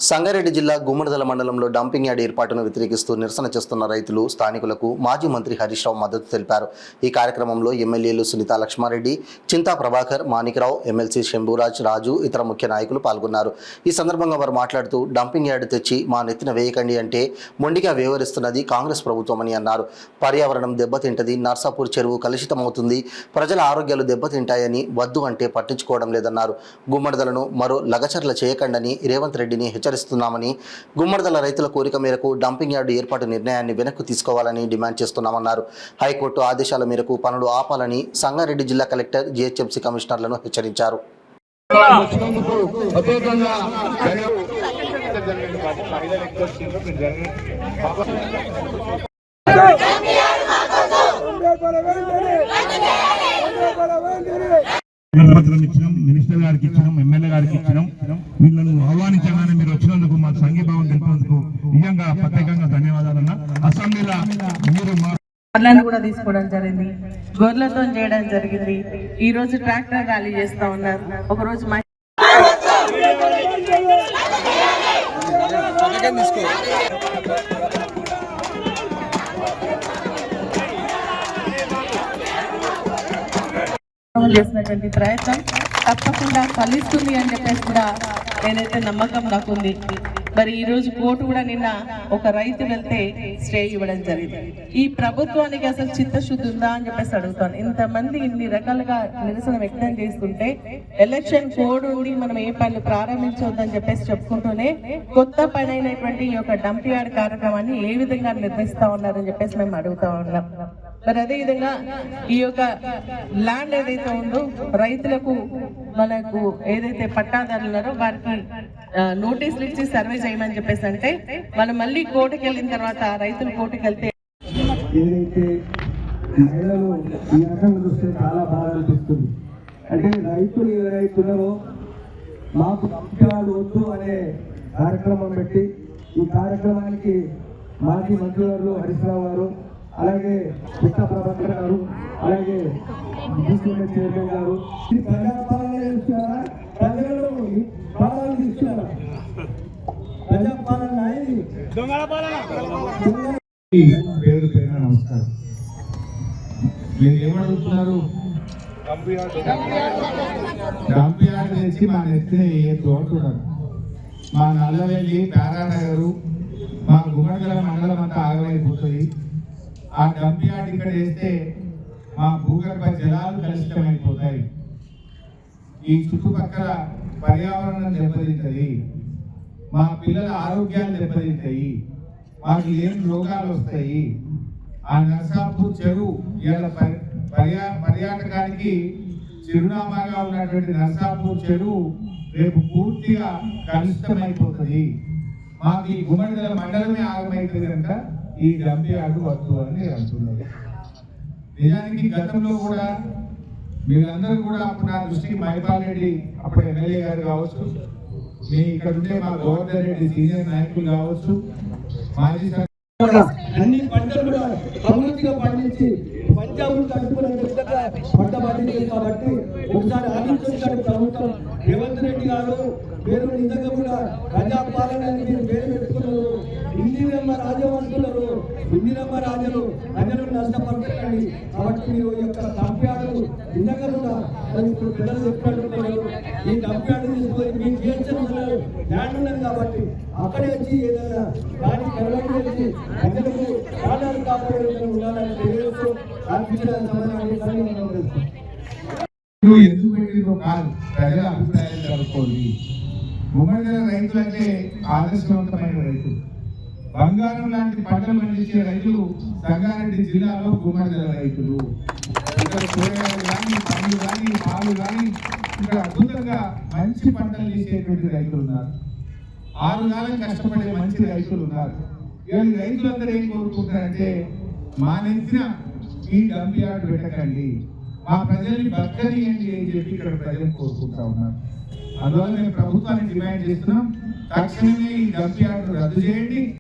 సంగారెడ్డి జిల్లా గుమ్మడిదల మండలంలో dumping yard ఏర్పాటును వ్యతిరేకిస్తూ నిరసన చేస్తున్న రైతులు స్థానికులకు మాజీ మంత్రి హరీష్ రావు మద్దతు తెలిపారు. ఈ కార్యక్రమంలో ఎమ్మెల్యేలు సునీతా లక్ష్మారెడ్డి, చింతా ప్రభాకర్, మాణిక్రావు, ఎమ్మెల్సీ శంభూరాజ్, రాజు, ఇతర ముఖ్య నాయకులు పాల్గొన్నారు. ఈ సందర్భంగా వారు మాట్లాడుతూ డంపింగ్ యార్డ్ తెచ్చి మా నెత్తిన వేయకండి అంటే మొండిగా వ్యవహరిస్తున్నది కాంగ్రెస్ ప్రభుత్వమని అన్నారు. పర్యావరణం దెబ్బతింటది, నర్సాపూర్ చెరువు కలుషితమవుతుంది, ప్రజల ఆరోగ్యాలు దెబ్బతింటాయని వద్దు అంటే పట్టించుకోవడం లేదన్నారు. గుమ్మడిదలను మరో లగచర్ల చేయకండని రేవంత్ రెడ్డిని హెచ్చరిస్తున్నామని, గుమ్మడిదల రైతుల కోరిక మేరకు డంపింగ్ యార్డు ఏర్పాటు నిర్ణయాన్ని వెనక్కు తీసుకోవాలని డిమాండ్ చేస్తున్నామన్నారు. హైకోర్టు ఆదేశాల మేరకు పనులు ఆపాలని సంగారెడ్డి జిల్లా కలెక్టర్, జీహెచ్ఎంసీ కమిషనర్లను హెచ్చరించారు. మినిస్టర్ గారికి ఇచ్చినాం, ఎమ్మెల్యే గారికి ఇచ్చినాం. వీళ్ళను ఆహ్వానించగానే మీరు వచ్చినందుకు మాకు సంఘీభావం తెలిపినందుకు నిజంగా ప్రత్యేకంగా ధన్యవాదాలన్నా. అసెంబ్లీలో మీరు కూడా తీసుకోవడం జరిగింది, గొర్రెలతో చేయడం జరిగింది. ఈ రోజు ట్రాక్టర్ ఖాళీ చేస్తా ఉన్నారు. ఒక రోజు చేసినటువంటి ప్రయత్నం తప్పకుండా ఫలిస్తుంది అని చెప్పేసి కూడా నేనైతే నమ్మకం నాకుంది. మరి ఈ రోజు కోర్టు కూడా నిన్న ఒక రైతు వెళ్తే స్టే ఇవ్వడం జరిగింది. ఈ ప్రభుత్వానికి అసలు చిత్తశుద్ధి ఉందా అని చెప్పేసి అడుగుతాను. ఇంతమంది ఇన్ని రకాలుగా నిరసన వ్యక్తం చేస్తుంటే ఎలక్షన్ కోడ్ ఉండి మనం ఏ పనులు ప్రారంభించవద్దని చెప్పేసి చెప్పుకుంటూనే కొత్త పని అయినటువంటి ఈ యొక్క డంప్ యార్డ్ కార్యక్రమాన్ని ఏ విధంగా నిర్వహిస్తా ఉన్నారని చెప్పేసి మేము అడుగుతా ఉన్నాం. మరి అదే విధంగా ఈ యొక్క ల్యాండ్ ఏదైతే ఉందో రైతులకు మనకు ఏదైతే పట్టాదారులు ఉన్నారో వారికి నోటీసులు ఇచ్చి సర్వే చేయమని చెప్పేసి అంటే మనం మళ్ళీ కోర్టుకు వెళ్ళిన తర్వాత రైతులు కోర్టుకు వెళ్తే ఏదైతే మహిళలు ఈ రకంగా చూస్తే చాలా బాగా అనిపిస్తుంది. అంటే రైతులు ఎవరైతే ఉన్నారో మాకు డంపింగ్ వద్దు అనే కార్యక్రమం పెట్టి ఈ కార్యక్రమానికి మాజీ మంత్రివర్యులు హరీష్ రావు గారు, అలాగే చింతా ప్రభాకర్ గారు, అలాగే చైర్మన్ గారు ప్రజాపాలన చేస్తున్నారా, ప్రజలను పాలన తీసుకున్నారా, ప్రజాపాలన పేరు పేరు నమస్కారం. మీరు ఏమడుగుతున్నారు? డంప్ యార్డ్ తెచ్చి మా నెత్తిన వేయద్దు అంటున్నారు. మా నల్లవెల్లి, పేరానగరు, మా గుమ్మడిదల మండలం అంతా ఆగమైపోతుంది. ఆ డంప్ యార్డ్ ఇక్కడ వేస్తే మా భూగర్భ జలాలు కలుషితమైపోతాయి, ఈ చుట్టుపక్కల పర్యావరణం దెబ్బతింటది, మా పిల్లల ఆరోగ్యాలు దెబ్బతింటాయి, మాకు ఏం రోగాలు వస్తాయి. ఆ నర్సాపూర్ చెరువు ఇలా పర్యాటకానికి చిరునామాగా ఉన్నటువంటి నర్సాపూర్ చెరువు రేపు పూర్తిగా కలుషితమైపోతుంది. మాకు ఈ గుమ్మడిదల మండలమే ఆగమైతుంది కనుక ఈ డంప్ యార్డ్ వద్దు అని అంటున్నారు. నిజానికి గతంలో కూడా మీరందరూ కూడా అప్పుడు నా దృష్టికి మైపాల్ రెడ్డి అప్పుడు ఎమ్మెల్యే గారు కావచ్చు, మీ ఇక్కడ ఉంటే మా గవర్నర్ రెడ్డి సీనియర్ నాయకులు కావచ్చు, మాజీ అన్ని పంటలు కూడా సమృద్ధిగా పండించి పంజాబ్ పంట పండించింది. కాబట్టి ఒకసారి ఆలోచించాలి ప్రభుత్వం. రేవంత్ రెడ్డి గారు పేరు నిజంగా కూడా ప్రజాపాలన పేరు పెట్టుకున్నారు. ఇందిరమ్మ రాజ్యం అంటున్నారు. ఇందిరమ్మ రాజులు ప్రజలు నష్టపరచండి. కాబట్టి మీరు ఈ యొక్క డంప్ యార్డు నిజంగా కూడా ఇప్పుడు పిల్లలు చెప్పినట్టున్నారు. ఈ డంప్ యార్డు తీసుకొని మీ జిహెచ్ఎంసీ ల్యాండ్ ఉన్నది కాబట్టి అక్కడే వచ్చి ఏదైనా దాన్ని కన్వర్ట్ చేసి ప్రజలకు ప్రాణాలు కాపాడే ఉండాలని తెలియజేస్తూ ఎందుకు పెట్టిందో కాదు, ప్రజల అభిప్రాయాలు కలుపుకోండి. గుమ్మడిదల రైతులు అంటే ఆదర్శవంతమైన రైతులు, బంగారం లాంటి పంటలు పండించే రైతులు సంగారెడ్డి జిల్లాలో గుమ్మడిదల రైతులు. ఇక్కడ కూరగాయలు కానీ, పండ్లు కానీ, పాలు కానీ ఇక్కడ అద్భుతంగా మంచి పంటలు తీసేటువంటి రైతులు ఉన్నారు. 6 కాలం కష్టపడే మంచి రైతులు ఉన్నారు. ఇవాళ రైతులందరూ ఏం కోరుకుంటారంటే మా నెత్తిన ఈ డంప్ యార్డ్ పెట్టకండి, మా ప్రజల్ని బతకనియండి అని చెప్పి ఇక్కడ ప్రజలు కోరుకుంటా ఉన్నారు. అందువల్ల మేము ప్రభుత్వాన్ని డిమాండ్ చేస్తున్నాం, తక్షణమే ఈ డంప్ యార్డ్ రద్దు చేయండి.